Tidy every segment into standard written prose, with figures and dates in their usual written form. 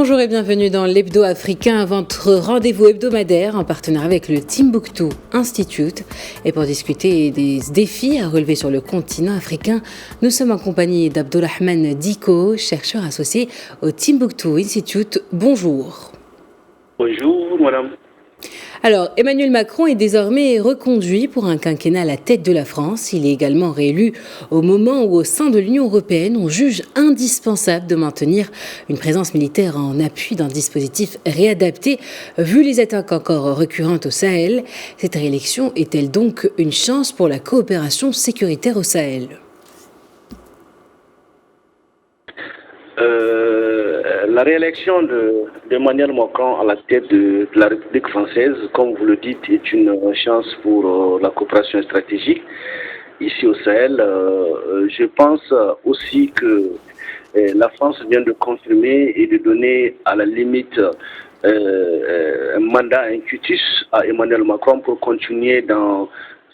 Bonjour et bienvenue dans l'Hebdo africain, votre rendez-vous hebdomadaire en partenariat avec le Timbuktu Institute. Et pour discuter des défis à relever sur le continent africain, nous sommes en compagnie d'Abdulrahman Diko, chercheur associé au Timbuktu Institute. Bonjour. Bonjour, madame. Alors, Emmanuel Macron est désormais reconduit pour un quinquennat à la tête de la France. Il est également réélu au moment où, au sein de l'Union européenne, on juge indispensable de maintenir une présence militaire en appui d'un dispositif réadapté. Vu les attaques encore récurrentes au Sahel, cette réélection est-elle donc une chance pour la coopération sécuritaire au Sahel ? La réélection d'Emmanuel Macron à la tête de la République française, comme vous le dites, est une chance pour la coopération stratégique ici au Sahel. Je pense aussi que la France vient de confirmer et de donner à la limite un mandat, un quitus à Emmanuel Macron pour continuer dans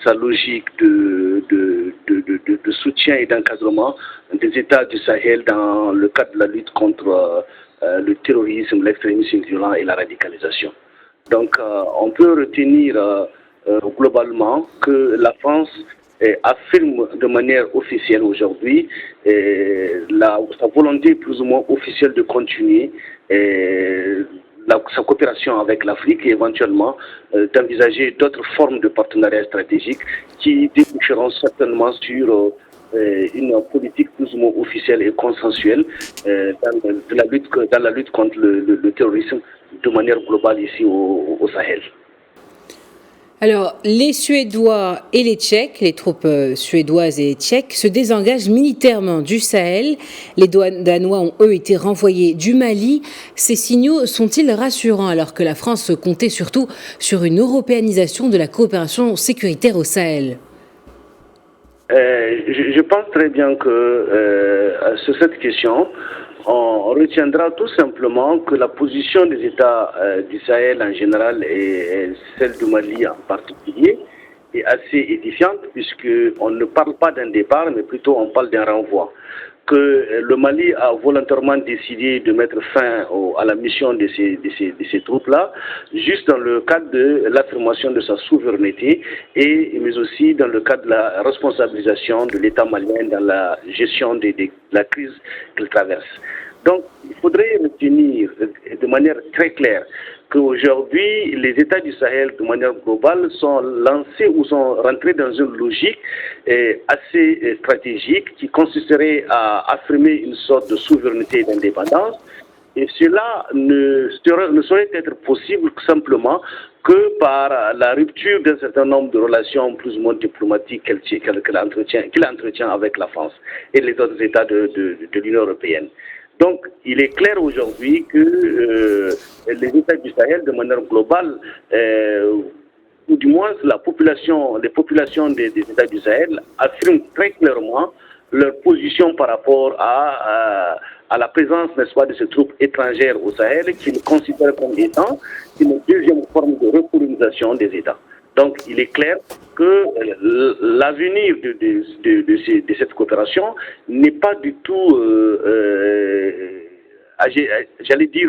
sa logique de soutien et d'encadrement des États du Sahel dans le cadre de la lutte contre le terrorisme, l'extrémisme violent et la radicalisation. Donc, on peut retenir globalement que la France affirme de manière officielle aujourd'hui sa volonté plus ou moins officielle de continuer sa coopération avec l'Afrique et éventuellement d'envisager d'autres formes de partenariat stratégique qui déboucheront certainement sur une politique plus ou moins officielle et consensuelle dans la lutte contre le terrorisme de manière globale ici au Sahel. Alors, les Suédois et les Tchèques, les troupes suédoises et tchèques, se désengagent militairement du Sahel. Les Danois ont, eux, été renvoyés du Mali. Ces signaux sont-ils rassurants alors que la France comptait surtout sur une européanisation de la coopération sécuritaire au Sahel ? Je pense très bien que sur cette question, on retiendra tout simplement que la position des États du Sahel en général et celle du Mali en particulier est assez édifiante puisqu'on ne parle pas d'un départ mais plutôt on parle d'un renvoi. Que le Mali a volontairement décidé de mettre fin à la mission de ces troupes-là, juste dans le cadre de l'affirmation de sa souveraineté mais aussi dans le cadre de la responsabilisation de l'État malien dans la gestion de la crise qu'il traverse. Donc, il faudrait retenir de manière très claire qu'aujourd'hui, les États du Sahel, de manière globale, sont lancés ou sont rentrés dans une logique assez stratégique qui consisterait à affirmer une sorte de souveraineté et d'indépendance. Et cela ne saurait être possible simplement que par la rupture d'un certain nombre de relations plus ou moins diplomatiques qu'il entretient avec la France et les autres États de l'Union européenne. Donc, il est clair aujourd'hui que les États du Sahel, de manière globale, ou du moins les populations des États du Sahel, affirment très clairement leur position par rapport à la présence, n'est-ce pas, de ces troupes étrangères au Sahel, qu'ils considèrent comme étant une deuxième forme de recolonisation des États. Donc, il est clair que l'avenir de cette coopération n'est pas du tout, j'allais dire,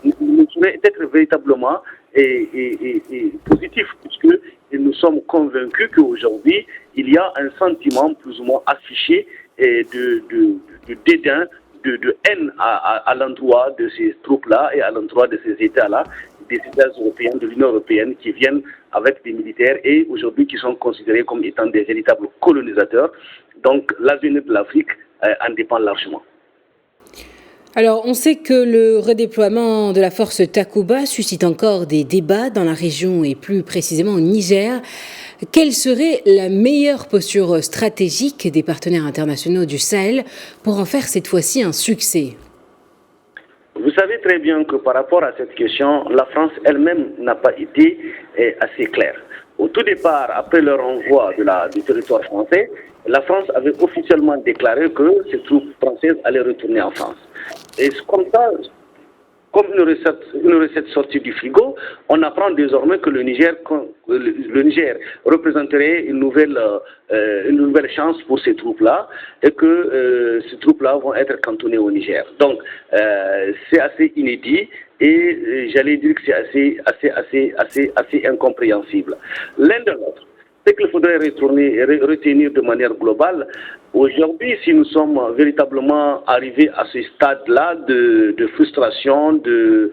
ne saurait être véritablement positif, puisque nous sommes convaincus qu'aujourd'hui, il y a un sentiment plus ou moins affiché de dédain, de haine à l'endroit de ces troupes-là et à l'endroit de ces États-là, des États européens, de l'Union européenne, qui viennent avec des militaires et aujourd'hui qui sont considérés comme étant des véritables colonisateurs. Donc l'avenir de l'Afrique en dépend largement. Alors, on sait que le redéploiement de la force Takuba suscite encore des débats dans la région et plus précisément au Niger. Quelle serait la meilleure posture stratégique des partenaires internationaux du Sahel pour en faire cette fois-ci un succès ? Vous savez très bien que par rapport à cette question, la France elle-même n'a pas été assez claire. Au tout départ, après le renvoi du territoire français, la France avait officiellement déclaré que ces troupes françaises allaient retourner en France. Et comme ça, comme une recette sortie du frigo. On apprend désormais que le Niger représenterait une nouvelle chance pour ces troupes-là et que ces troupes-là vont être cantonnées au Niger. Donc, c'est assez inédit et j'allais dire que c'est assez incompréhensible. L'un de l'autre. Ce qu'il faudrait retenir de manière globale, aujourd'hui, si nous sommes véritablement arrivés à ce stade-là de frustration, de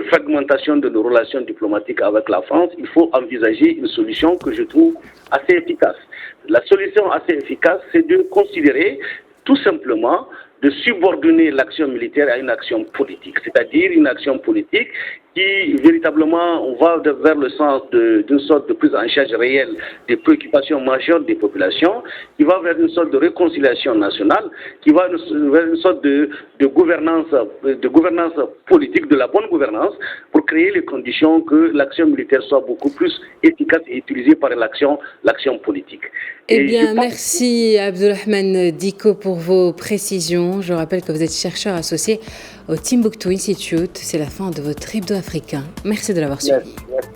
fragmentation de nos relations diplomatiques avec la France, il faut envisager une solution que je trouve assez efficace. La solution assez efficace, c'est de considérer tout simplement de subordonner l'action militaire à une action politique, c'est-à-dire une action politique qui véritablement va vers le sens d'une sorte de prise en charge réelle des préoccupations majeures des populations, qui va vers une sorte de réconciliation nationale, qui va vers une sorte de gouvernance politique, de la bonne gouvernance, pour créer les conditions que l'action militaire soit beaucoup plus efficace et utilisée par l'action politique. Eh bien, merci Abdulrahman Dicko pour vos précisions. Je rappelle que vous êtes chercheur associé au Timbuktu Institute. C'est la fin de votre hebdo africain. Merci de l'avoir suivi. Merci.